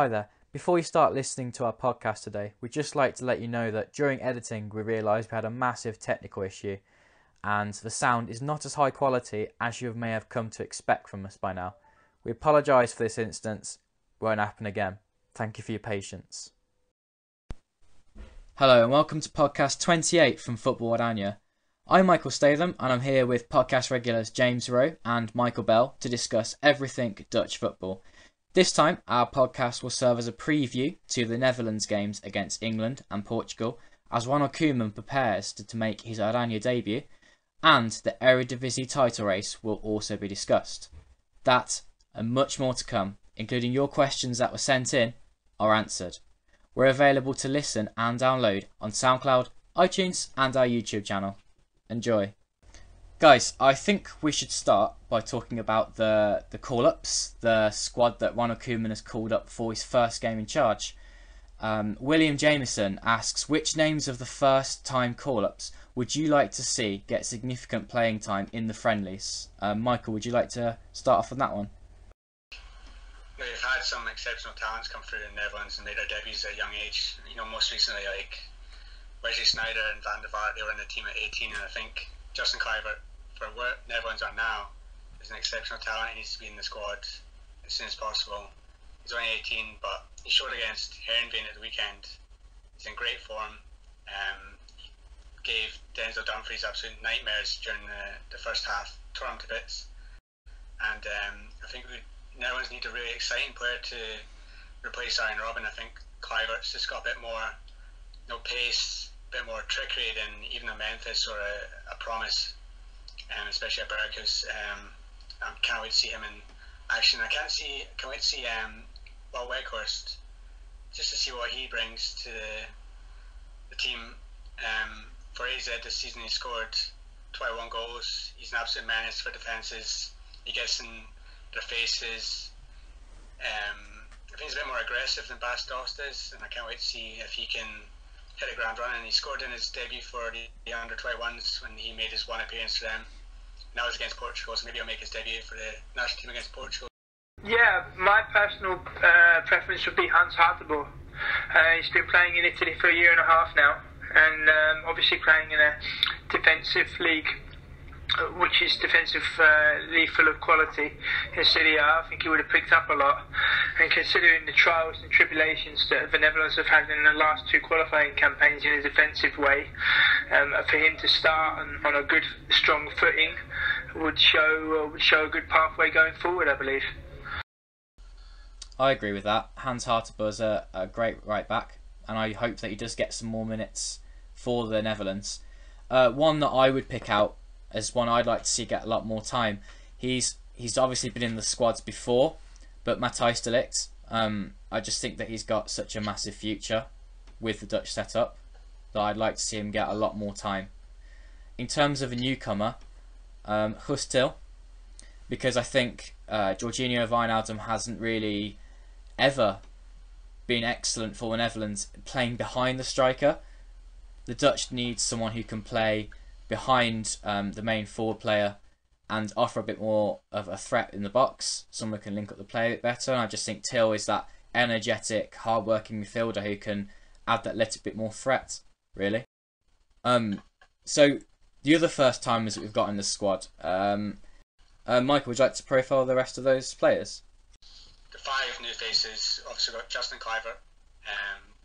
Hi there. Before you start listening to our podcast today, we'd just like to let you know that during editing we realised we had a massive technical issue and the sound is not as high quality as you may have come to expect from us by now. We apologise for this instance. It won't happen again. Thank you for your patience. Hello and welcome to podcast 28 from Football-Oranje. I'm Michael Statham and I'm here with podcast regulars James Rowe and Michael Bell to discuss everything Dutch football. This time, our podcast will serve as a preview to the Netherlands games against England and Portugal as Ronald Koeman prepares to make his Oranje debut, and the Eredivisie title race will also be discussed. That and much more to come, including your questions that were sent in, are answered. We're available to listen and download on SoundCloud, iTunes and our YouTube channel. Enjoy. Guys, I think we should start by talking about the call-ups, the squad that Ronald Koeman has called up for his first game in charge. William Jameson asks, which names of the first-time call-ups would you like to see get significant playing time in the friendlies? Michael, would you like to start off on that one? We've had some exceptional talents come through in the Netherlands and made their debuts at a young age. Most recently, like Wesley Sneijder and Van der Vaart, they were in the team at 18, and I think Justin Kluivert, for where Netherlands are now, is an exceptional talent. He needs to be in the squad as soon as possible. He's only 18, but he showed against Heerenveen at the weekend. He's in great form. He gave Denzel Dumfries absolute nightmares during the first half, tore him to bits. And I think Netherlands need a really exciting player to replace Arjen Robben. I think Kluivert's just got a bit more pace, a bit more trickery than even a Memphis or a Promise, especially at Berghuis. I can't wait to see him in action. I can't wait to see Weghorst, just to see what he brings to the team. For AZ this season, he scored 21 goals. He's an absolute menace for defences. He gets in their faces. I think he's a bit more aggressive than Bas Dost is, and I can't wait to see if he can hit a ground running. He scored in his debut for the under-21s when he made his one appearance for them. Now it's against Portugal, so maybe he'll make his debut for the national team against Portugal. Yeah, my personal preference would be Hans Hartebo. He's been playing in Italy for a year and a half now, and obviously playing in a defensive league, which is defensive league full of quality in Serie A. I think he would have picked up a lot. And considering the trials and tribulations that the Netherlands have had in the last two qualifying campaigns in a defensive way, for him to start on a good, strong footing would show a good pathway going forward, I believe. I agree with that. Hans Hartebo is a great right back, and I hope that he does get some more minutes for the Netherlands. One that I would pick out as one I'd like to see get a lot more time. He's obviously been in the squads before, but Matthijs de Ligt, I just think that he's got such a massive future with the Dutch setup that I'd like to see him get a lot more time. In terms of a newcomer, Guus Til, because I think Jorginho Wijnaldum hasn't really ever been excellent for the Netherlands playing behind the striker. The Dutch need someone who can play behind the main forward player and offer a bit more of a threat in the box. Someone who can link up the play a bit better. And I just think Til is that energetic, hard-working midfielder who can add that little bit more threat, really. So the other first timers that we've got in the squad, Michael, would you like to profile the rest of those players? The five new faces, obviously got Justin Kluivert,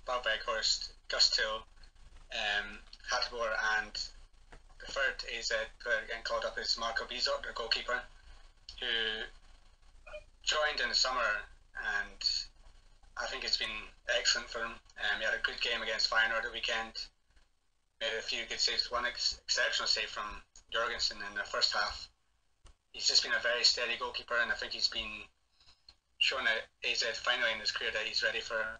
Bob Weghorst, Guus Til, Hateboer, and the third AZ player getting called up is Marco Bizot, their goalkeeper, who joined in the summer, and I think it's been excellent for him. He had a good game against Feyenoord at the weekend, made a few good saves, one exceptional save from Jorgensen in the first half. He's just been a very steady goalkeeper, and I think he's been showing at AZ finally in his career that he's ready for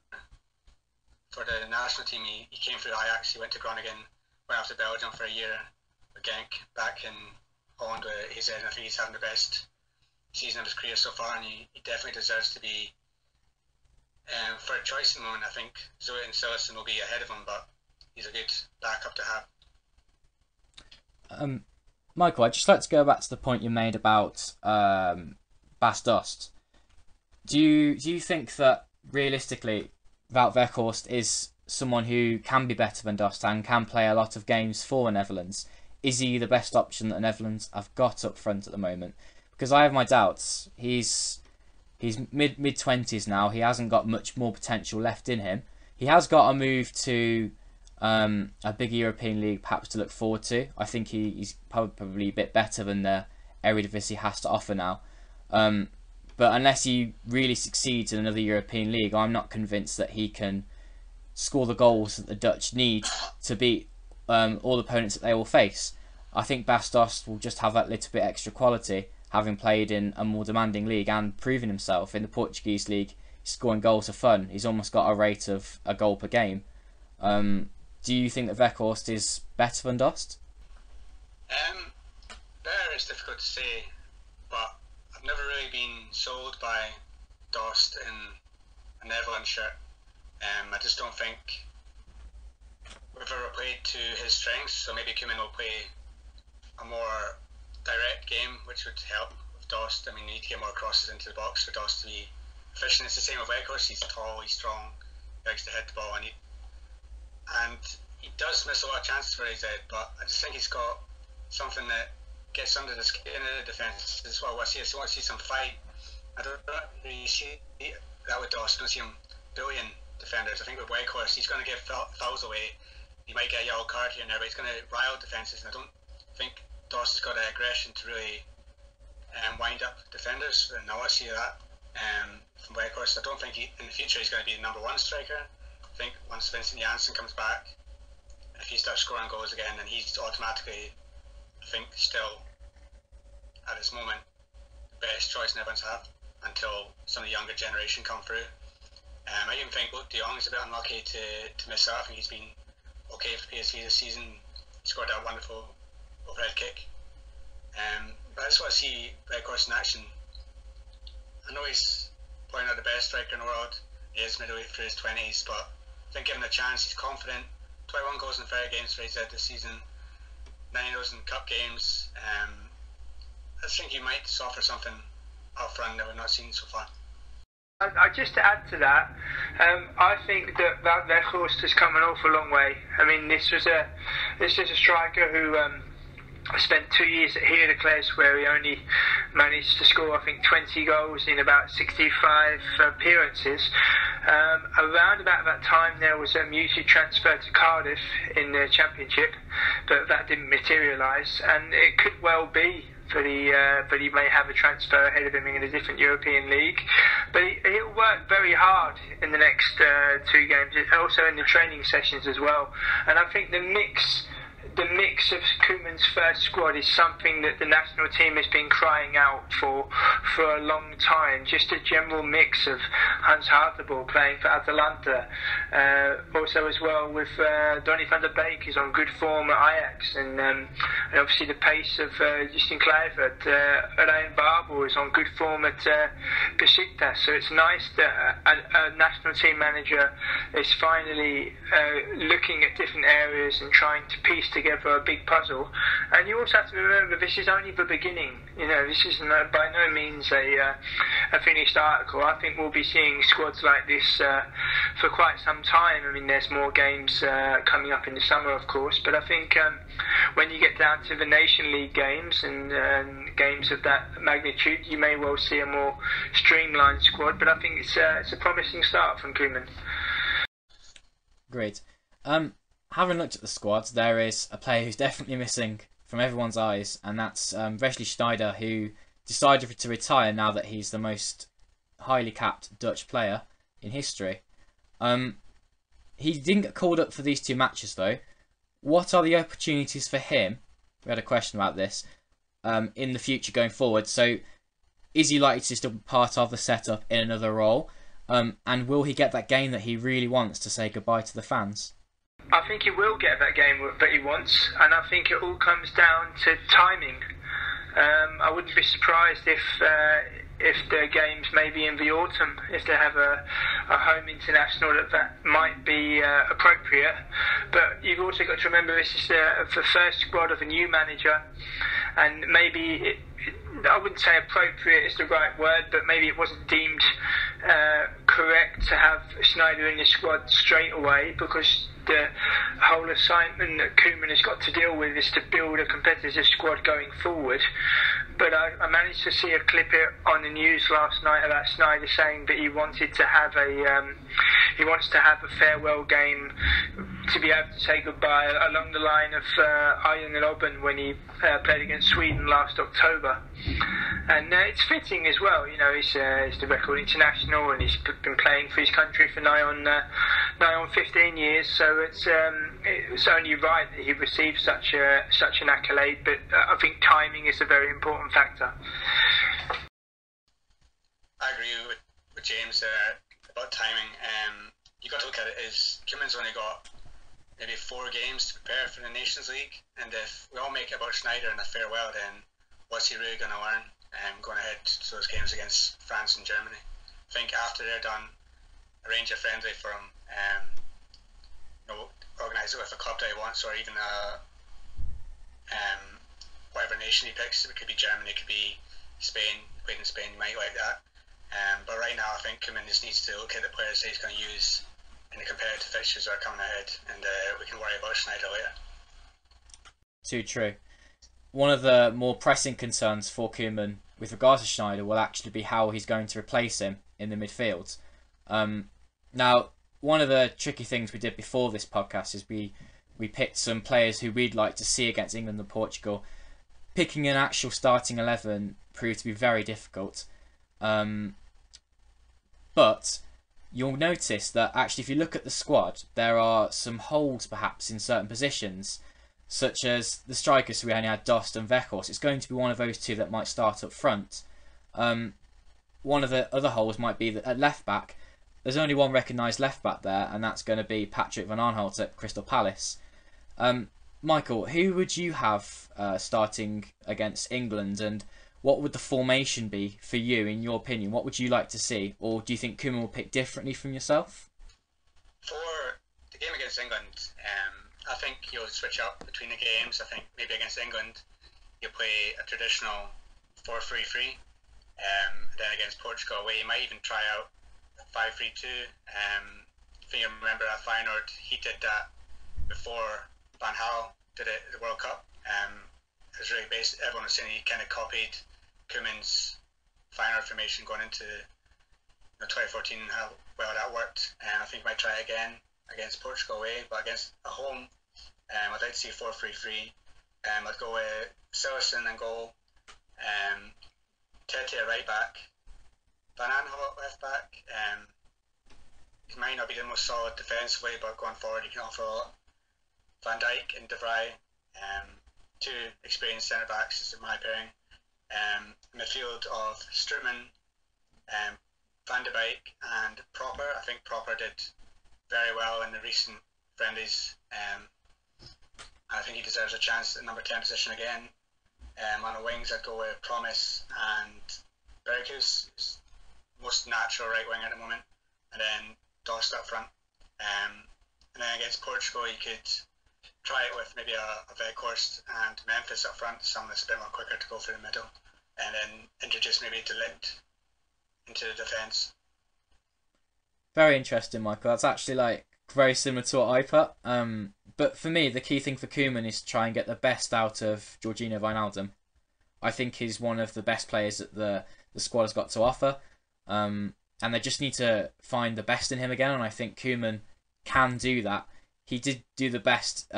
the national team. He came through Ajax, he went to Groningen, went off to Belgium for a year, Genk, back in Holland with AZ, and I think he's having the best season of his career so far, and he definitely deserves to be for a choice in the moment. I think Zoe and Sillissen will be ahead of him, but he's a good backup to have. Michael, I'd just like to go back to the point you made about Bas Dost. Do you think that realistically, Wout Weghorst is someone who can be better than Dost and can play a lot of games for the Netherlands. Is he the best option that the Netherlands have got up front at the moment? Because I have my doubts. He's mid-20s now. He hasn't got much more potential left in him. He has got a move to a big European league perhaps to look forward to. I think he's probably a bit better than the Eredivisie has to offer now. But unless he really succeeds in another European league, I'm not convinced that he can score the goals that the Dutch need to beat all the opponents that they will face. I think Bas Dost will just have that little bit extra quality, having played in a more demanding league and proven himself in the Portuguese league, scoring goals for fun. He's almost got a rate of a goal per game. Do you think that Weghorst is better than Dost? Better is difficult to say, but I've never really been sold by Dost in a Netherlands shirt. I just don't think we've ever played to his strengths, so maybe Koeman will play a more direct game, which would help with Dost. I mean, you need to get more crosses into the box for Dost to be efficient. It's the same with Weghorst. He's tall, he's strong, he likes to hit the ball, and he does miss a lot of chances for his head, but I just think he's got something that gets under the skin of the defence as well. I want to see some fight. I don't really see that with Dost. I don't see him bullying defenders. I think with Weghorst, he's going to give fouls away. He might get a yellow card here and there, but he's going to rile defences, and I don't think Dost has got the aggression to really wind up defenders, and I want to see that from Weghorst. I don't think in the future he's going to be the number one striker. I think once Vincent Janssen comes back, if he starts scoring goals again, then he's automatically, I think, still at this moment the best choice Netherlands have until some of the younger generation come through. I even think Luke de Jong is a bit unlucky to miss out. I think he's been okay for PSV this season. He scored that wonderful overhead kick. But I just want to see Weghorst in action. I know he's probably not the best striker in the world. He is midway through his 20s, but I think given the chance, he's confident. 21 goals in 30 games for AZ this season, 9 of those in cup games. I just think he might offer something up front that we've not seen so far. Just to add to that, I think that Weghorst has come an awful long way. I mean, this is a striker who spent 2 years at Heracles, where he only managed to score, I think, 20 goals in about 65 appearances. Around about that time, there was a mutual transfer to Cardiff in the Championship, but that didn't materialise, and it could well be that he may have a transfer ahead of him in a different European league. But he'll work very hard in the next 2 games, also in the training sessions as well. And I think the mix of Koeman's first squad is something that the national team has been crying out for a long time. Just a general mix of Hans Hartebol playing for Atalanta, also as well with Donny van der Beek is on good form at Ajax, and obviously the pace of Justin Kluivert. Ryan Babel is on good form at Besiktas. So it's nice that a national team manager is finally looking at different areas and trying to piece together a big puzzle. And you also have to remember, this is only the beginning. You know, this is by no means a finished article. I think we'll be seeing squads like this for quite some time. I mean, there's more games coming up in the summer, of course, but I think when you get down to the Nation League games and games of that magnitude, you may well see a more streamlined squad. But I think it's a promising start from Koeman. Great. Having looked at the squads, there is a player who's definitely missing from everyone's eyes, and that's Wesley Sneijder, who decided to retire now that he's the most highly capped Dutch player in history. He didn't get called up for these 2 matches though. What are the opportunities for him? We had a question about this in the future going forward. So is he likely to still be part of the setup in another role? And will he get that game that he really wants to say goodbye to the fans? I think he will get that game that he wants, and I think it all comes down to timing. I wouldn't be surprised if the games maybe in the autumn, if they have a home international, that might be appropriate. But you've also got to remember, this is the first squad of a new manager, and maybe I wouldn't say appropriate is the right word, but maybe it wasn't deemed correct to have Sneijder in the squad straight away, because the whole assignment that Koeman has got to deal with is to build a competitive squad going forward. But I managed to see a clip on the news last night about Sneijder saying that he wants to have a farewell game to be able to say goodbye, along the line of Arjen Robben when he played against Sweden last October. And it's fitting as well. You know, he's the record international, and he's been playing for his country for nigh on 15 years. So it's only right that he received such an accolade. But I think timing is a very important factor. I agree with James about timing. You got to look at it as Koeman's only got maybe 4 games to prepare for the Nations League, and if we all make it about Sneijder and a farewell, then what's he really going to learn going ahead to those games against France and Germany? I think after they're done, arrange a friendly for him, organise it with a club that he wants, or even whatever nation he picks. It could be Germany, it could be Spain. Played in Spain, you might like that. But right now, I think Koeman just needs to look at the players that he's going to use in the competitive fixtures that are coming ahead, and we can worry about Sneijder later. Too true. One of the more pressing concerns for Koeman with regards to Sneijder will actually be how he's going to replace him in the midfield. Now, one of the tricky things we did before this podcast is we picked some players who we'd like to see against England and Portugal. Picking an actual starting 11 proved to be very difficult. But you'll notice that actually if you look at the squad, there are some holes perhaps in certain positions, such as the strikers. We only had Dost and Weghorst. It's going to be one of those two that might start up front. One of the other holes might be that at left back, there's only one recognised left back there, and that's going to be Patrick van Aanholt at Crystal Palace. Michael, who would you have starting against England, and what would the formation be for you, in your opinion? What would you like to see? Or do you think Koeman will pick differently from yourself? For the game against England, I think you'll switch up between the games. I think maybe against England, you'll play a traditional 4-3-3. Then against Portugal away, you might even try out 5-3-2. I think you remember at Feyenoord, he did that before Van Gaal did it at the World Cup. It was really based, everyone was saying he kind of copied Koeman's Feyenoord formation going into 2014 and how well that worked. And I think he might try again against Portugal away, but against a home, I'd like to see 4-3-3. I'd go with Sillerson in goal, Tete at right back, Van Aanholt left back. He might not be the most solid defensively, but going forward he can offer a lot. Van Dijk and De Vrij, two experienced centre backs is my pairing. Midfield of Strootman, Van de Beek and Proper. I think Proper did very well in the recent friendlies. I think he deserves a chance at number 10 position again. On the wings, I'd go with Promise and Berghuis, who's most natural right wing at the moment, and then Dost up front. And then against Portugal, you could try it with maybe a Weghorst and Memphis up front, someone that's a bit more quicker to go through the middle, and then introduce maybe De Ligt into the defence. Very interesting, Michael. That's actually very similar to what I put. But for me, the key thing for Koeman is to try and get the best out of Georginio Wijnaldum. I think he's one of the best players that the squad has got to offer. And they just need to find the best in him again, and I think Koeman can do that. He did do the best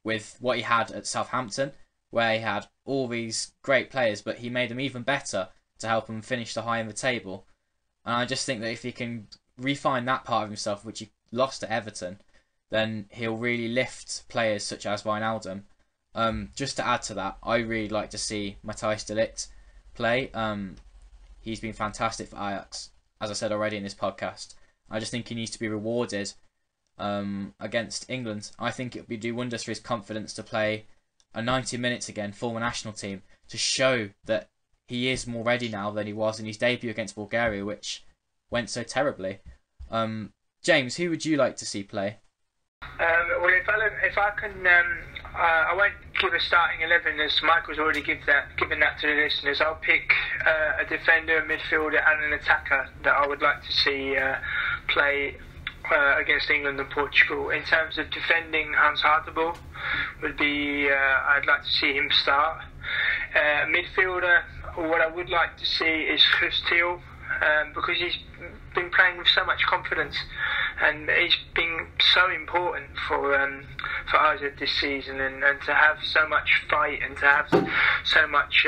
with what he had at Southampton, where he had all these great players, but he made them even better to help him finish the high in the table. And I just think that if he can refine that part of himself, which he lost at Everton, then he'll really lift players such as Wijnaldum. Just to add to that, I really like to see Matthijs de Ligt play. He's been fantastic for Ajax, as I said already in this podcast. I just think he needs to be rewarded against England. I think it would do wonders for his confidence to play a 90 minutes again for the national team, to show that he is more ready now than he was in his debut against Bulgaria, which went so terribly. James, who would you like to see play? Well, if I can, I won't give a starting 11 as Michael's already given that to the listeners. I'll pick a defender, a midfielder and an attacker that I would like to see play against England and Portugal. In terms of defending, Hans Hartlepool would be, I'd like to see him start. Midfielder, what I would like to see is Christiel, because he's been playing with so much confidence and he's been so important for us this season, and to have so much fight and to have so much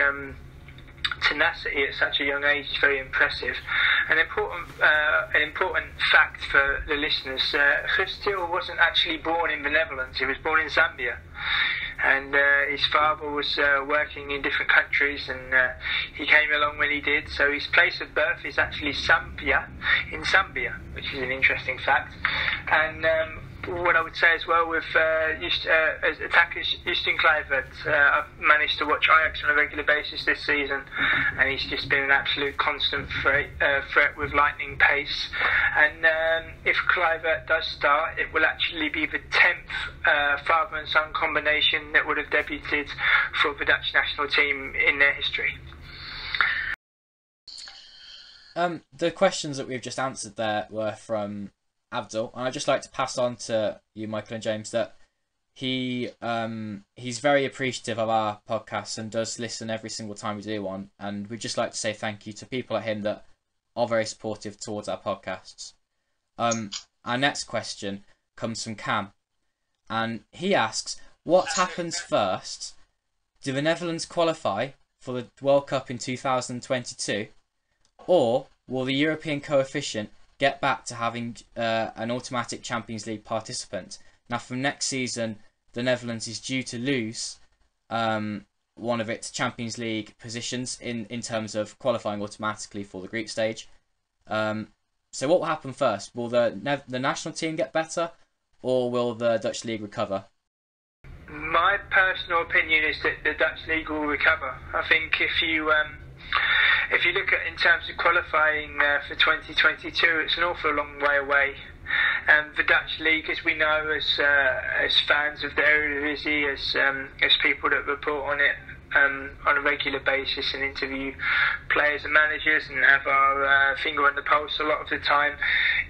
tenacity at such a young age is very impressive. An important fact for the listeners: Christiel wasn't actually born in the Netherlands. He was born in Zambia, and his father was working in different countries, and he came along when he did. So his place of birth is actually Zambia, which is an interesting fact. And what I would say as well with attacker Justin Kluivert, I've managed to watch Ajax on a regular basis this season, and he's just been an absolute constant threat with lightning pace. And if Kluivert does start, it will actually be the 10th father and son combination that would have debuted for the Dutch national team in their history. The questions that we've just answered there were from Abdul, and I'd just like to pass on to you, Michael and James, that he's very appreciative of our podcasts and does listen every single time we do one, and we'd just like to say thank you to people like him that are very supportive towards our podcasts. Our next question comes from Cam, and he asks, what happens first? Do the Netherlands qualify for the World Cup in 2022, or will the European coefficient get back to having an automatic Champions League participant? Now, from next season, the Netherlands is due to lose one of its Champions League positions in terms of qualifying automatically for the group stage. So what will happen first? Will the national team get better, or will the Dutch League recover? My personal opinion is that the Dutch League will recover. I think if you look at in terms of qualifying for 2022, it's an awful long way away. The Dutch League, as we know, as fans of the Eredivisie, as people that report on it on a regular basis and interview players and managers and have our finger on the pulse a lot of the time,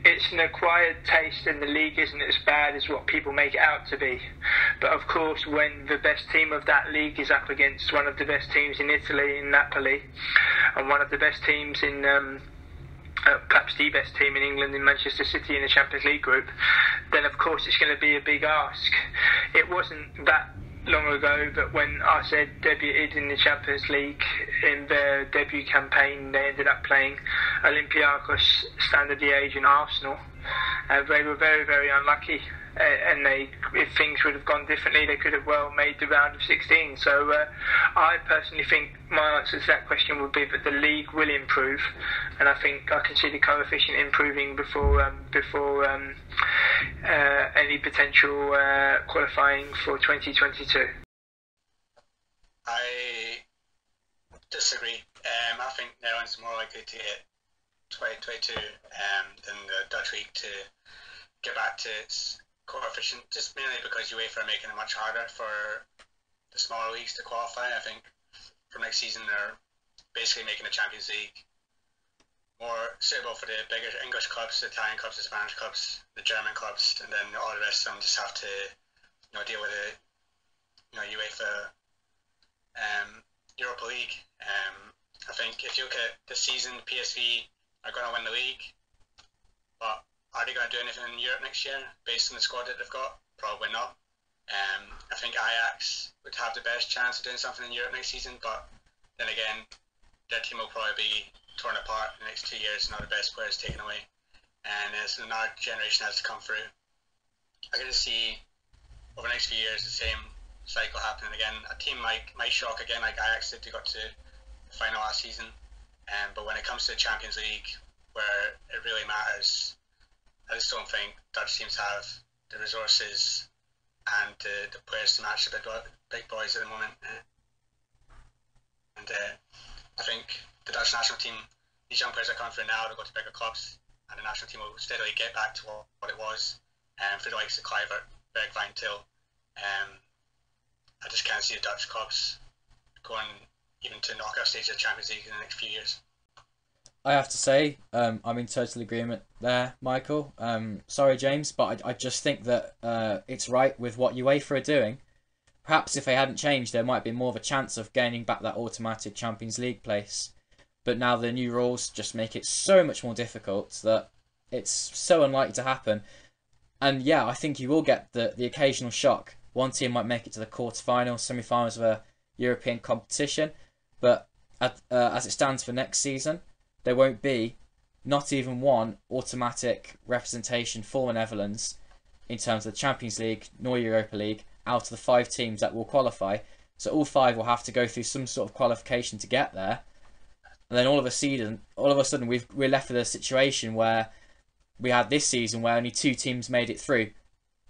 it's an acquired taste, and the league isn't as bad as what people make it out to be. But of course, when the best team of that league is up against one of the best teams in Italy, in Napoli, and one of the best teams in perhaps the best team in England, in Manchester City, in the Champions League group, then of course it's going to be a big ask. It wasn't that long ago that when Arsenal debuted in the Champions League in their debut campaign, they ended up playing Olympiacos, Standard Liège and Arsenal. They were very, very unlucky, and if things would have gone differently, they could have well made the round of 16. So I personally think my answer to that question would be that the league will improve, and I think I can see the coefficient improving before any potential qualifying for 2022. I disagree. I think Netherlands is more likely to hit 2022 than the Dutch league to get back to its coefficient, just mainly because UEFA are making it much harder for the smaller leagues to qualify. I think for next season they're basically making the Champions League more suitable for the bigger English clubs, the Italian clubs, the Spanish clubs, the German clubs, and then all the rest of them just have to deal with the UEFA Europa League. I think if you look at this season, PSV are going to win the league, but are they going to do anything in Europe next year based on the squad that they've got? Probably not. I think Ajax would have the best chance of doing something in Europe next season, but then again, their team will probably be torn apart in the next 2 years and all the best players taken away. And as another generation has to come through, I'm going to see over the next few years the same cycle happening again. A team might shock again, like Ajax did. They got to the final last season. But when it comes to the Champions League, where it really matters, I just don't think Dutch teams have the resources and the players to match the big boys at the moment. And I think the Dutch national team, these young players are coming through now, they'll go to bigger clubs, and the national team will steadily get back to what it was. For the likes of Kluivert, Bergwijn, Till, I just can't see the Dutch clubs going even to knockout stage of the Champions League in the next few years. I have to say, I'm in total agreement there, Michael. Sorry, James, but I just think that it's right with what UEFA are doing. Perhaps if they hadn't changed, there might be more of a chance of gaining back that automatic Champions League place. But now the new rules just make it so much more difficult that it's so unlikely to happen. And yeah, I think you will get the occasional shock. One team might make it to the quarterfinals, semi-finals of a European competition, but as it stands for next season, there won't be not even one automatic representation for the Netherlands in terms of the Champions League nor Europa League out of the 5 teams that will qualify. So all 5 will have to go through some sort of qualification to get there. And then all of a sudden we're left with a situation where we had this season where only 2 teams made it through.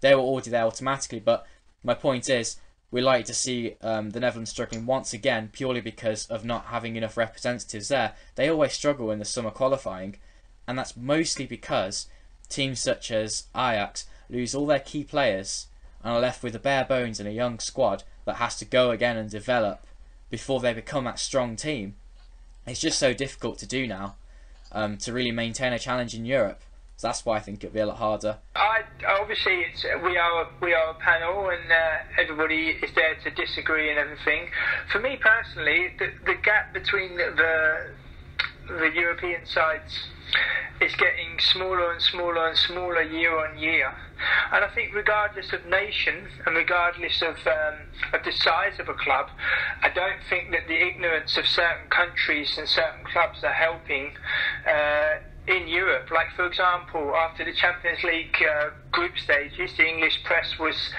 They were already there automatically, but my point is we're likely to see the Netherlands struggling once again purely because of not having enough representatives there. They always struggle in the summer qualifying, and that's mostly because teams such as Ajax lose all their key players and are left with the bare bones and a young squad that has to go again and develop before they become that strong team. It's just so difficult to do now to really maintain a challenge in Europe. So that's why I think it'll be a lot harder. Obviously, we are a panel, and everybody is there to disagree and everything. For me personally, the gap between the European sides is getting smaller and smaller and smaller year on year. And I think regardless of nation and regardless of the size of a club, I don't think that the ignorance of certain countries and certain clubs are helping in Europe. Like, for example, after the Champions League group stages, the English press was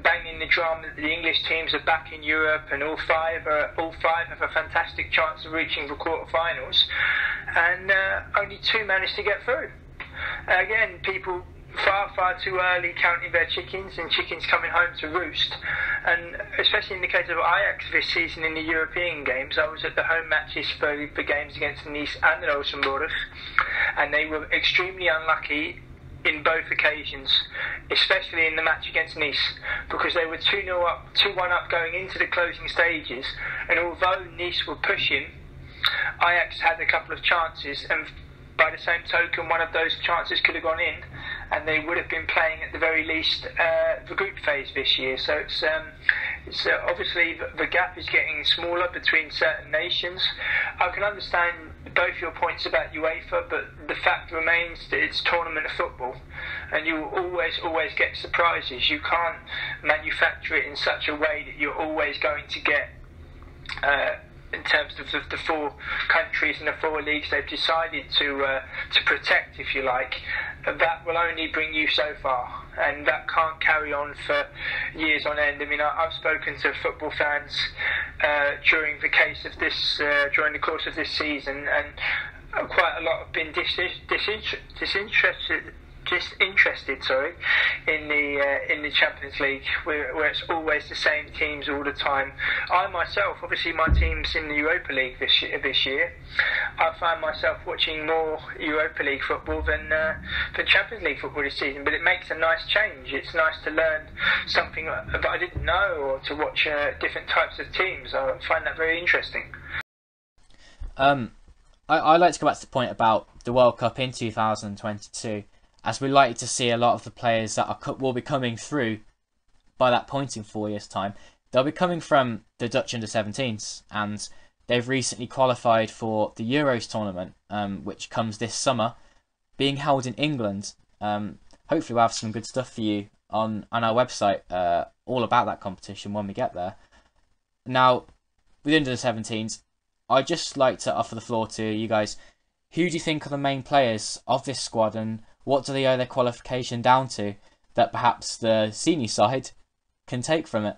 banging the drum that the English teams are back in Europe and all five have a fantastic chance of reaching the quarterfinals, and only 2 managed to get through. Again, people far too early counting their chickens, and chickens coming home to roost. And especially in the case of Ajax this season in the European games, I was at the home matches for the games against Nice and Rosenborg, and they were extremely unlucky in both occasions, especially in the match against Nice, because they were 2-1 up going into the closing stages, and although Nice were pushing, Ajax had a couple of chances, and by the same token, one of those chances could have gone in, and they would have been playing at the very least the group phase this year. So it's obviously the gap is getting smaller between certain nations. I can understand both your points about UEFA, but the fact remains that it's tournament of football, and you will always get surprises. You can't manufacture it in such a way that you're always going to get in terms of the 4 countries and the 4 leagues they've decided to protect, if you like. That will only bring you so far, and that can't carry on for years on end. I mean, I've spoken to football fans during the course of this season, and quite a lot have been disinterested in the Champions League, where it's always the same teams all the time. I myself, obviously my team's in the Europa League this year. I find myself watching more Europa League football than Champions League football this season, but it makes a nice change. It's nice to learn something that I didn't know, or to watch different types of teams. I find that very interesting. I'd like to go back to the point about the World Cup in 2022. As we're likely to see a lot of the players that will be coming through by that point in 4 years' time, they'll be coming from the Dutch under-17s, and they've recently qualified for the Euros tournament, which comes this summer, being held in England. Hopefully we'll have some good stuff for you on our website, all about that competition when we get there. Now, with the under-17s, I'd just like to offer the floor to you guys. Who do you think are the main players of this squad, and what do they owe their qualification down to that perhaps the senior side can take from it?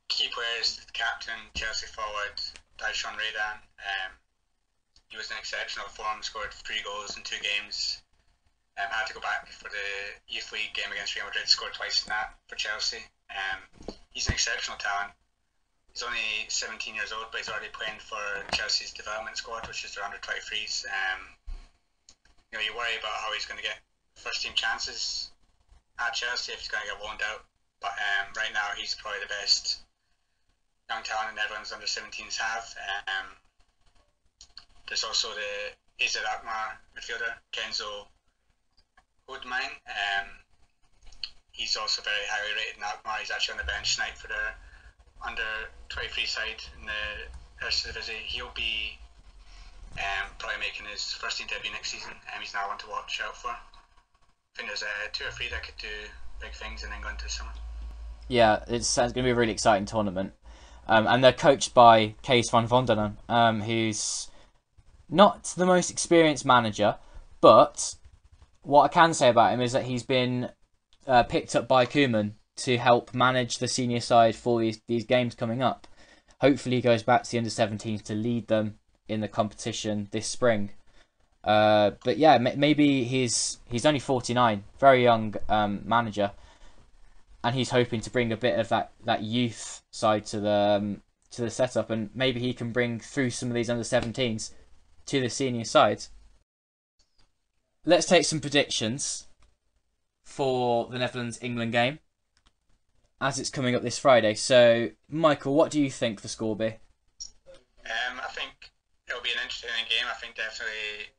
Key players, the captain, Chelsea forward, Dijsson Redan. He was in exceptional form, scored 3 goals in 2 games. Had to go back for the Youth League game against Real Madrid, scored twice in that for Chelsea. He's an exceptional talent. He's only 17 years old, but he's already playing for Chelsea's development squad, which is their under-23s. You worry about how he's going to get first-team chances at Chelsea if he's going to get loaned out. But right now, he's probably the best young talent in Netherlands under-17s have. There's also the Izer Akmar midfielder, Kenzo Hoodmine. He's also very highly rated in Akmar. He's actually on the bench tonight for the under-23 side in the Eerste Divisie. He'll be probably making his first team debut next season. He's now one to watch out for. I think there's 2 or 3 that could do big things in England this summer. Yeah, it's going to be a really exciting tournament. And they're coached by Kees van Vonderen, who's not the most experienced manager, but what I can say about him is that he's been picked up by Koeman to help manage the senior side for these games coming up. Hopefully he goes back to the under-17s to lead them in the competition this spring. But yeah, maybe he's only 49, very young manager, and he's hoping to bring a bit of that youth side to the setup, and maybe he can bring through some of these under-17s to the senior side. Let's take some predictions for the Netherlands-England game, as it's coming up this Friday. So, Michael, what do you think the score will be? I think it'll be an entertaining game. I think definitely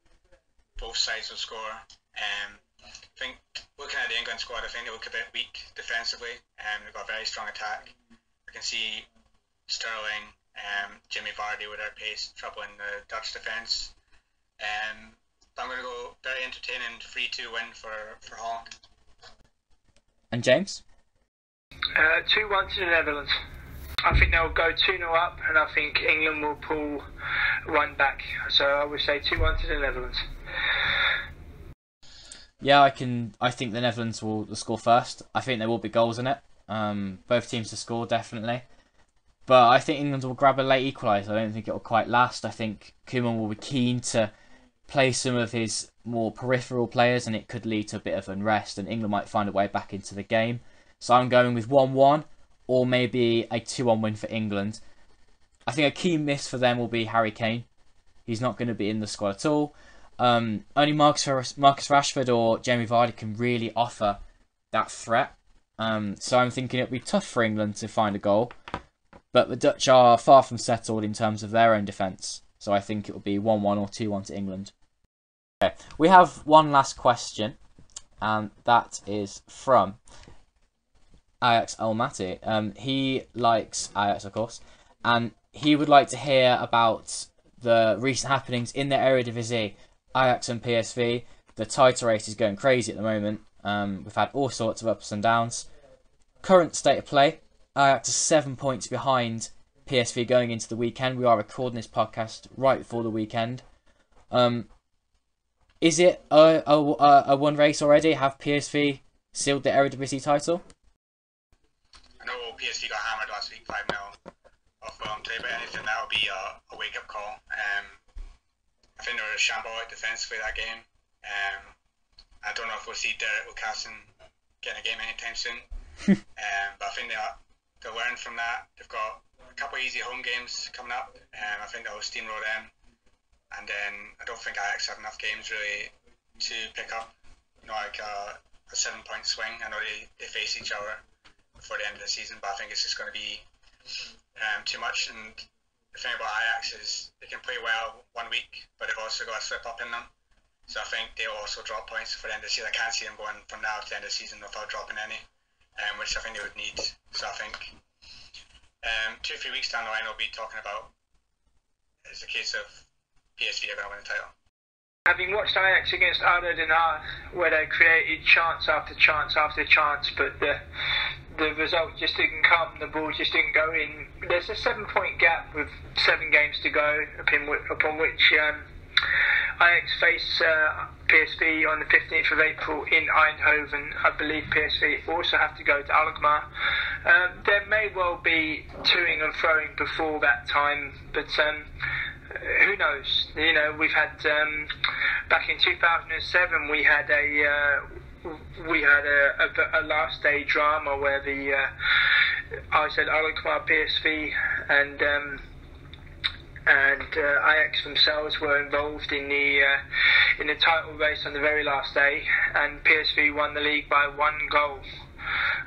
both sides will score. I think looking at the England squad, I think they look a bit weak defensively. They've got a very strong attack. I can see Sterling, Jimmy Vardy with their pace troubling the Dutch defence. But I'm going to go very entertaining 3-2 win for Holland. And James? 2-1 to the Netherlands. I think they'll go 2-0 up, and I think England will pull one back. So I would say 2-1 to the Netherlands. Yeah, I think the Netherlands will score first. I think there will be goals in it. Both teams to score, definitely. But I think England will grab a late equaliser. I don't think it will quite last. I think Koeman will be keen to play some of his more peripheral players, and it could lead to a bit of unrest, and England might find a way back into the game. So I'm going with 1-1, or maybe a 2-1 win for England. I think a key miss for them will be Harry Kane. He's not going to be in the squad at all. Only Marcus Rashford or Jamie Vardy can really offer that threat. So I'm thinking it'll be tough for England to find a goal. But the Dutch are far from settled in terms of their own defence. So I think it will be 1-1 or 2-1 to England. Okay, we have one last question, and that is from Ajax Almaty. He likes Ajax, of course, and he would like to hear about the recent happenings in the Eredivisie. Ajax and PSV, the title race is going crazy at the moment. We've had all sorts of ups and downs. Current state of play, Ajax is 7 points behind PSV going into the weekend. We are recording this podcast right before the weekend. Is it a one race already? Have PSV sealed the Eredivisie title? I know PSV got hammered last week 5-0 off Willem II, but anything that will be a wake-up call. I think they were shambolic defensively that game. I don't know if we'll see Derek Lucassen getting a game anytime soon. But I think they'll learn from that. They've got a couple of easy home games coming up. I think they'll steamroll them. And then I don't think Ajax have enough games really to pick up, like a 7-point swing. I know they face each other before the end of the season, but I think it's just going to be too much. And the thing about Ajax is they can play well one week, but they've also got a slip up in them. So I think they'll also drop points for the end of the season. I can't see them going from now to the end of the season without dropping any, which I think they would need. So I think 2-3 weeks down the line, we'll be talking about it's a case of PSV are going to win the title. Having watched Ajax against ADO Den Haag, where they created chance after chance after chance, but the result just didn't come, the ball just didn't go in. There's a 7-point gap with 7 games to go, upon which Ajax face PSV on the 15th of April in Eindhoven. I believe PSV also have to go to Alkmaar. There may well be toing and froing before that time, but who knows? You know, we've had back in 2007 we had a last day drama where I said Alkmaar, PSV and Ajax themselves were involved in the title race on the very last day, and PSV won the league by 1 goal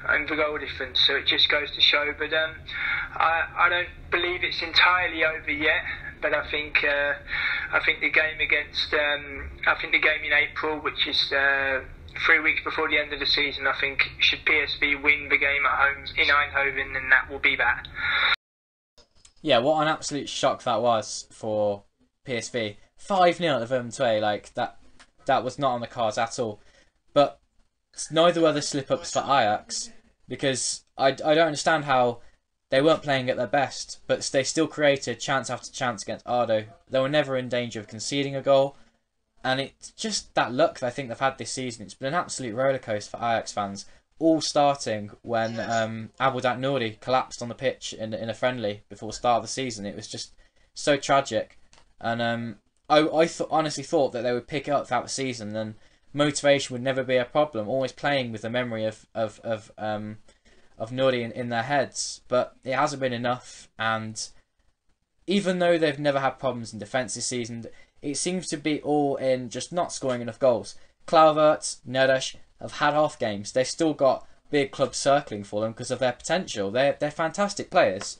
and the goal difference. So it just goes to show. But I don't believe it's entirely over yet. But I think I think the game in April, which is 3 weeks before the end of the season, I think should PSV win the game at home in Eindhoven, and that will be that. Yeah, what an absolute shock that was for PSV. 5-0 at the Vermont, like that was not on the cards at all. But neither were the slip-ups for Ajax, because I don't understand how they weren't playing at their best, but they still created chance after chance against Ardo. They were never in danger of conceding a goal. And it's just that luck that I think they've had this season. It's been an absolute rollercoaster for Ajax fans, all starting when Abudak Nouri collapsed on the pitch in a friendly before the start of the season. It was just so tragic. And I honestly thought that they would pick it up throughout the season and motivation would never be a problem, always playing with the memory of Nouri in their heads. But it hasn't been enough, and even though they've never had problems in defence this season, it seems to be all in just not scoring enough goals. Kluivert, Neres have had off games. They've still got big clubs circling for them because of their potential. They're fantastic players.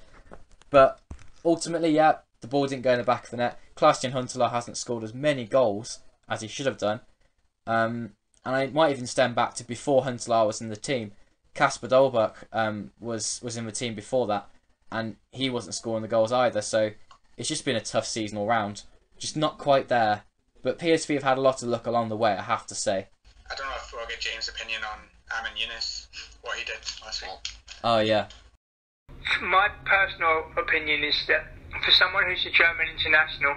But ultimately, yeah, the ball didn't go in the back of the net. Klaas-Jan Huntelaar hasn't scored as many goals as he should have done. And I might even stem back to before Huntelaar was in the team. Kasper Dolberg was in the team before that, and he wasn't scoring the goals either. So it's just been a tough season all round. Just not quite there. But PSV have had a lot of luck along the way, I have to say. I don't know if we'll get James' opinion on Amin Younes, what he did last week. Oh, yeah. My personal opinion is that for someone who's a German international,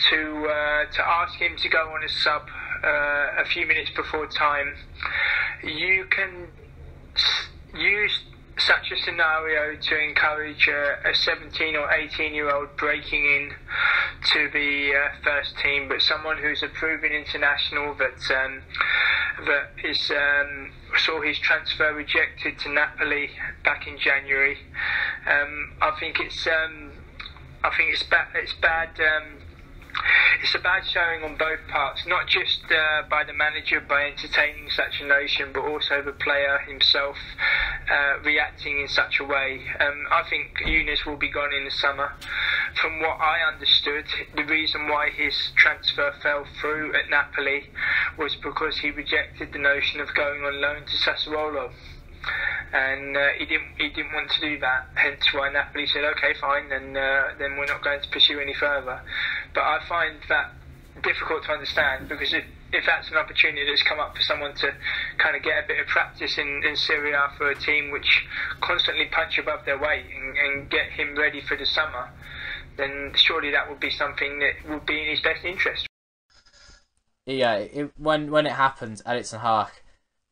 to ask him to go on a sub a few minutes before time, you can use such a scenario to encourage a 17 or 18-year-old breaking in to the first team, but someone who's a proven international that saw his transfer rejected to Napoli back in January. I think it's bad. It's a bad showing on both parts, not just by the manager by entertaining such a notion, but also the player himself reacting in such a way. I think Younes will be gone in the summer. From what I understood, the reason why his transfer fell through at Napoli was because he rejected the notion of going on loan to Sassuolo. And he didn't want to do that, hence why Napoli said, okay, fine, then we're not going to pursue any further. But I find that difficult to understand, because if that's an opportunity that's come up for someone to kind of get a bit of practice in Serie A for a team which constantly punch above their weight and get him ready for the summer, then surely that would be something that would be in his best interest. Yeah, when it happened, Erik ten Hag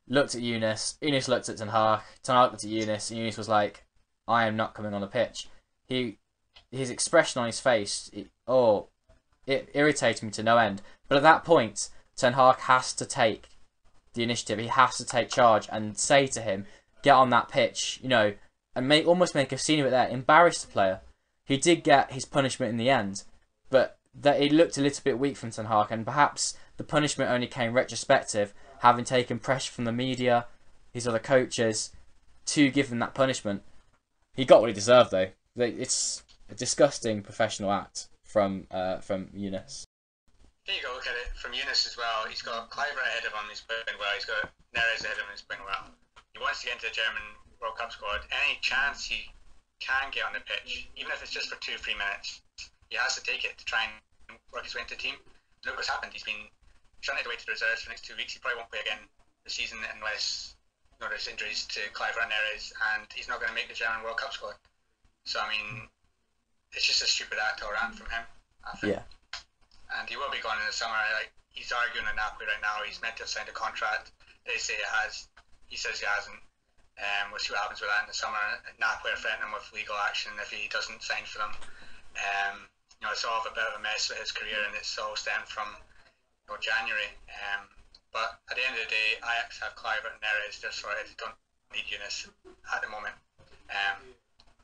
looked at Younes looked at Ten Hag looked at Younes, and Younes was like, I am not coming on the pitch. His expression on his face, it irritated me to no end. But at that point, Ten Hag has to take the initiative. He has to take charge and say to him, get on that pitch, and almost make a scene of it there, embarrass the player. He did get his punishment in the end, but that it looked a little bit weak from Ten Hag, and perhaps the punishment only came retrospective, having taken pressure from the media, his other coaches, to give him that punishment. He got what he deserved, though. It's a disgusting professional act from Younes. Here you go, look at it from Younes as well. He's got Kluivert ahead of him, he's playing well. He's got Neres ahead of him, he's playing well. He wants to get into the German World Cup squad. Any chance he can get on the pitch, even if it's just for 2-3 minutes, he has to take it to try and work his way into the team. Look what's happened. He's trying to wait to the reserves for the next 2 weeks. He probably won't play again this season unless there's injuries to Kluivert and Neres, and he's not going to make the German World Cup squad. So, I mean, it's just a stupid act all around from him, I think. Yeah. And he will be gone in the summer. He's arguing in Napoli right now. He's meant to have signed a contract. They say it has. He says he hasn't. We'll see what happens with that in the summer. Napoli are threatening him with legal action if he doesn't sign for them. It's all a bit of a mess with his career, and it's all stemmed from January. But at the end of the day, Ajax have Kluivert and Neres. They're sorted. They don't need Younes at the moment.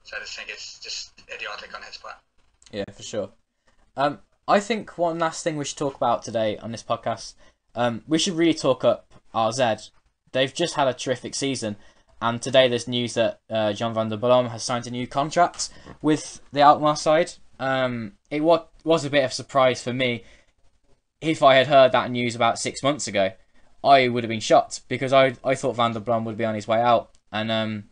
So I just think it's just idiotic on his part. Yeah, for sure. I think one last thing we should talk about today on this podcast, we should really talk up RZ. They've just had a terrific season, and today there's news that John van der Blom has signed a new contract with the Alkmaar side. it was a bit of a surprise for me. If I had heard that news about 6 months ago, I would have been shocked, because I thought Van der Brom would be on his way out. And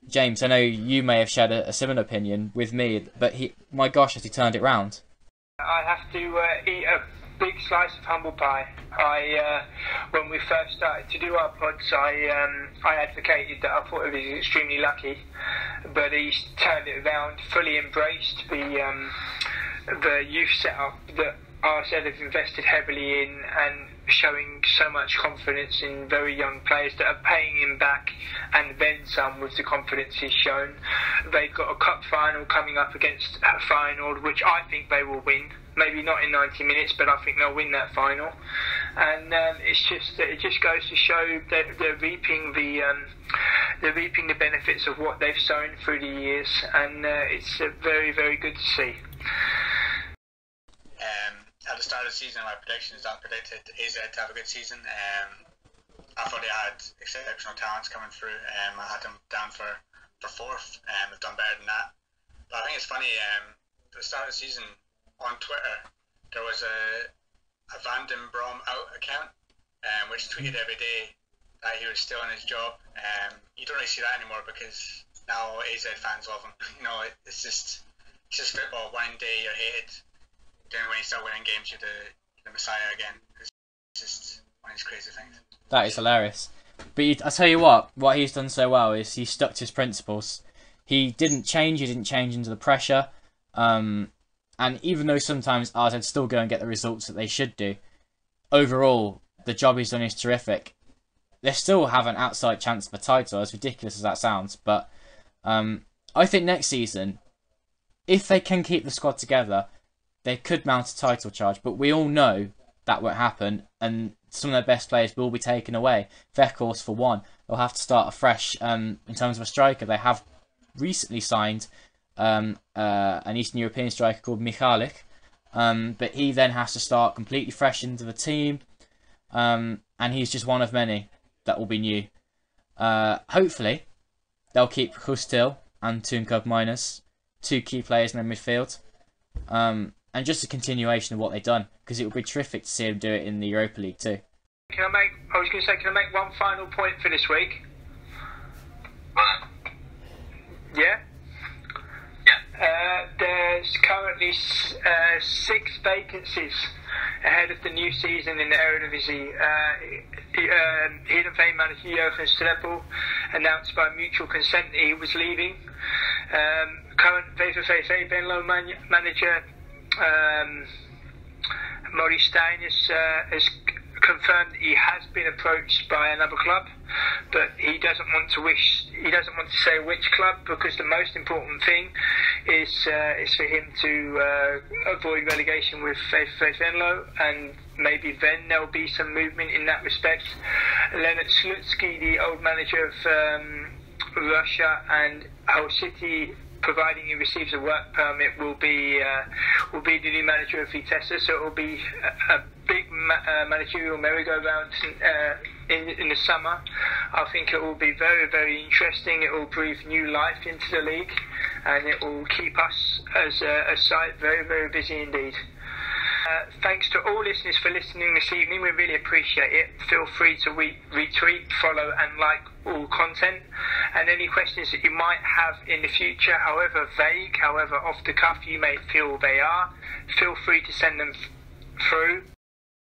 James, I know you may have shared a similar opinion with me, but my gosh, has he turned it round? I have to eat a big slice of humble pie. When we first started to do our pods, I advocated that I thought he was extremely lucky, but he's turned it around, fully embraced the youth setup that RSL have invested heavily in, and showing so much confidence in very young players that are paying him back, and then some with the confidence he's shown. They've got a cup final coming up against Feyenoord, which I think they will win. Maybe not in 90 minutes, but I think they'll win that final. And it just goes to show that they're reaping the benefits of what they've sown through the years, and it's very, very good to see. At the start of the season, my predictions, I predicted AZ to have a good season. I thought they had exceptional talents coming through. I had them down for fourth. They've done better than that. But I think it's funny, at the start of the season, on Twitter, there was a Van den Brom out account, which tweeted every day that he was still in his job. You don't really see that anymore, because now AZ fans love him. It's just football. One day you're hated, then when you start winning games, you're the messiah again. It's just one of these crazy things. That is hilarious. But I tell you what he's done so well is he stuck to his principles. He didn't change into the pressure. And even though sometimes RZ still go and get the results that they should do, overall, the job he's done is terrific. They still have an outside chance for a title, as ridiculous as that sounds. But I think next season, if they can keep the squad together, they could mount a title charge. But we all know that won't happen, and some of their best players will be taken away. Weghorst, for one, they'll have to start afresh in terms of a striker. They have recently signed an Eastern European striker called Michalik, but he then has to start completely fresh into the team, and he's just one of many that will be new. Hopefully, they'll keep Hustil and Tunkov Miners, two key players in their midfield, and just a continuation of what they've done, because it would be terrific to see them do it in the Europa League too. Can I make one final point for this week? Yeah? There's currently 6 vacancies ahead of the new season in the Eredivisie. Heerenveen manager Jurgen Streppel announced by mutual consent he was leaving. Current VVV Venlo manager Maurice Stijn has confirmed that he has been approached by another club, but he doesn't want to say which club, because the most important thing is for him to avoid relegation with VVV Venlo, and maybe then there'll be some movement in that respect. Leonard Slutsky, the old manager of Russia and Hull City, providing he receives a work permit, will be the new manager of Vitesse. So it will be a big managerial merry-go-round in the summer. I think it will be very, very interesting. It will breathe new life into the league, and it will keep us as a site very, very busy indeed. Thanks to all listeners for listening this evening. We really appreciate it. Feel free to retweet, follow and like all content, and any questions that you might have in the future, however vague, however off the cuff you may feel they are, feel free to send them through.